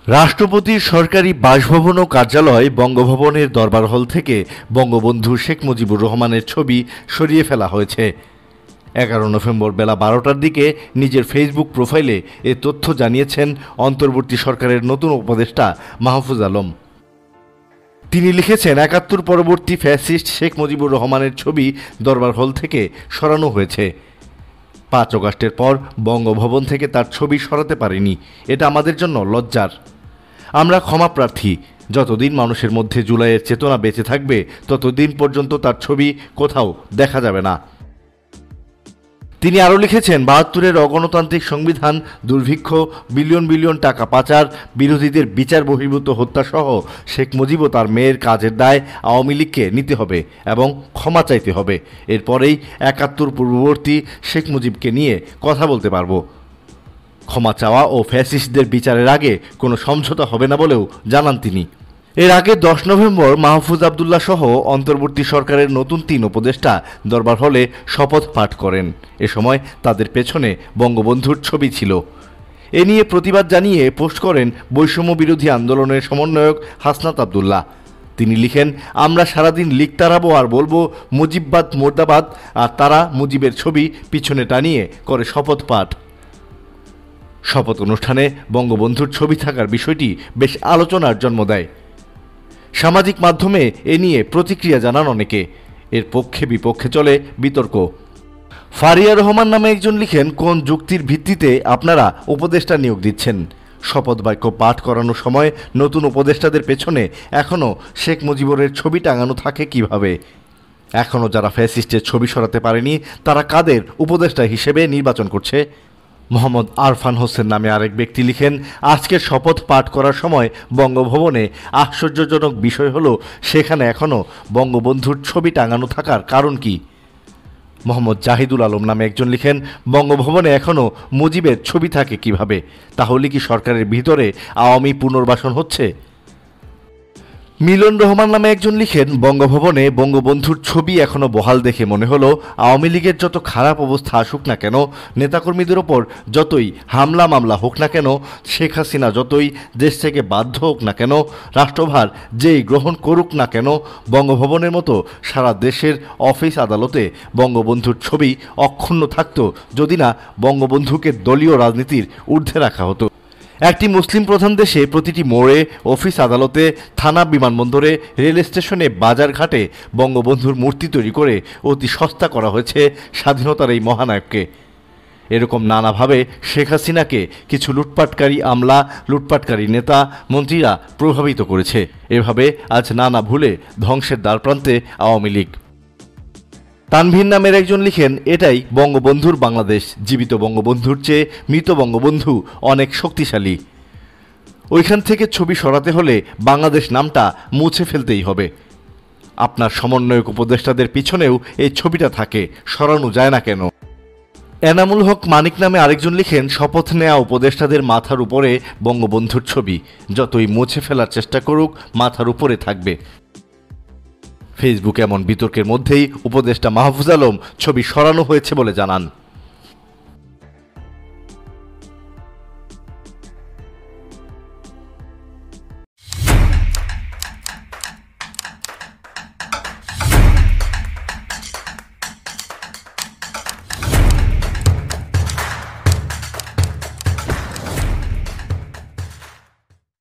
রাষ্ট্রপতির সরকারি বাসভবন ও কার্যালয় বঙ্গভবনের দরবার হল থেকে বঙ্গবন্ধু শেখ মুজিবুর রহমানের ছবি সরিয়ে ফেলা হয়েছে। 11 নভেম্বর বেলা 12টার দিকে নিজের ফেসবুক প্রোফাইলে এ তথ্য জানিয়েছেন অন্তর্বর্তী সরকারের নতুন উপদেষ্টা মাহফুজ আলম। তিনি লিখেছেন, ৭১ পরবর্তী ফ্যাসিস্ট শেখ মুজিবুর রহমানের ছবি দরবার হল থেকে সরানো হয়েছে। 5 অগাস্টের পর বঙ্গভবন থেকে তার ছবি সরাতে পারেনি। এটা আমাদের জন্য লজ্জার। আমরা ক্ষমা প্রার্থী। যতদিন মানুষের মধ্যে জুলাইয়ের চেতনা বেঁচে থাকবে ততদিন পর্যন্ত তার ছবি কোথাও দেখা যাবে না। তিনি আরও লিখেছেন, ৭২-এর অগণতান্ত্রিক সংবিধান, দুর্ভিক্ষ, বিলিয়ন বিলিয়ন টাকা পাচার, বিরোধীদের বিচার বহির্ভূত হত্যাসহ শেখ মুজিব ও তার মেয়ের কাজের দায় আওয়ামী লীগকে নিতে হবে এবং ক্ষমা চাইতে হবে। এরপরেই ৭১ পূর্ববর্তী শেখ মুজিবকে নিয়ে কথা বলতে পারবো। ক্ষমা চাওয়া ও ফ্যাসিস্টদের বিচারের আগে কোনো সমঝোতা হবে না বলেও জানান তিনি। এর আগে 10 নভেম্বর মাহফুজ আবদুল্লাহ সহ অন্তর্বর্তী সরকারের নতুন 3 উপদেষ্টা দরবার হলে শপথ পাঠ করেন। এ সময় তাদের পেছনে বঙ্গবন্ধুর ছবি ছিল। এ নিয়ে প্রতিবাদ জানিয়ে পোস্ট করেন বৈষম্য বিরোধী আন্দোলনের সমন্বয়ক হাসনাত আবদুল্লাহ। তিনি লিখেন, আমরা সারাদিন লিগ তাড়াবো আর বলবো মুজিববাদ মোর্দাবাদ, আর তারা মুজিবের ছবি পিছনে টানিয়ে করে শপথ পাঠ। শপথ অনুষ্ঠানে বঙ্গবন্ধুর ছবি থাকার বিষয়টি বেশ আলোচনার জন্ম দেয়। সামাজিক মাধ্যমে এ নিয়ে প্রতিক্রিয়া জানান অনেকে। এর পক্ষে বিপক্ষে চলে বিতর্ক। ফারিয়া রহমান নামে একজন লিখেন, কোন যুক্তির ভিত্তিতে আপনারা উপদেষ্টা নিয়োগ দিচ্ছেন? শপথ বাক্য পাঠ করানোর সময় নতুন উপদেষ্টাদের পেছনে এখনও শেখ মুজিবুরের ছবি টাঙানো থাকে কিভাবে? এখনও যারা ফ্যাসিস্টের ছবি সরাতে পারেনি তারা কাদের উপদেষ্টা হিসেবে নির্বাচন করছে? মোহাম্মদ আরফান হোসেন নামে আরেক ব্যক্তি লিখেন, আজকের শপথ পাঠ করার সময় বঙ্গভবনে আশ্চর্যজনক বিষয় হলো সেখানে এখনও বঙ্গবন্ধুর ছবি টাঙানো থাকার কারণ কি? মোহাম্মদ জাহিদুল আলম নামে একজন লিখেন, বঙ্গভবনে এখনও মুজিবের ছবি থাকে কিভাবে? তাহলে কি সরকারের ভিতরে আওয়ামী পুনর্বাসন হচ্ছে? মিলন রহমান নামে একজন লিখেন, বঙ্গভবনে বঙ্গবন্ধুর ছবি এখনও বহাল দেখে মনে হলো আওয়ামী লীগের যত খারাপ অবস্থা আসুক না কেন, নেতাকর্মীদের ওপর যতই হামলা মামলা হোক না কেন, শেখ হাসিনা যতই দেশ থেকে বাধ্য হোক না কেন, রাষ্ট্রভার যেই গ্রহণ করুক না কেন, বঙ্গভবনের মতো সারা দেশের অফিস আদালতে বঙ্গবন্ধুর ছবি অক্ষুণ্ণ থাকত যদি না বঙ্গবন্ধুকে দলীয় রাজনীতির ঊর্ধ্বে রাখা হতো। একটি মুসলিম প্রধান দেশে প্রতিটি মোড়ে, অফিস আদালতে, থানা, বিমানবন্দরে, রেল স্টেশনে, বাজারঘাটে বঙ্গবন্ধুর মূর্তি তৈরি করে অতি সস্তা করা হয়েছে স্বাধীনতার এই মহানায়ককে। এরকম নানাভাবে শেখ হাসিনাকে কিছু লুটপাটকারী আমলা, লুটপাটকারী নেতা, মন্ত্রীরা প্রভাবিত করেছে। এভাবে আজ নানা ভুলে ধ্বংসের দ্বারপ্রান্তে আওয়ামী লীগ। তানভীর নামের একজন লিখেন, এটাই বঙ্গবন্ধুর বাংলাদেশ। জীবিত বঙ্গবন্ধুর চেয়ে মৃত বঙ্গবন্ধু অনেক শক্তিশালী। ওইখান থেকে ছবি সরাতে হলে বাংলাদেশ নামটা মুছে ফেলতেই হবে। আপনার সমন্বয়ক উপদেষ্টাদের পিছনেও এই ছবিটা থাকে, সরানো যায় না কেন? এনামুল হক মানিক নামে আরেকজন লিখেন, শপথ নেওয়া উপদেষ্টাদের মাথার উপরে বঙ্গবন্ধুর ছবি, যতই মুছে ফেলার চেষ্টা করুক মাথার উপরে থাকবে। ফেসবুকে এমন বিতর্কের মধ্যেই উপদেষ্টা মাহফুজ আলম ছবি সরানো হয়েছে বলে জানান।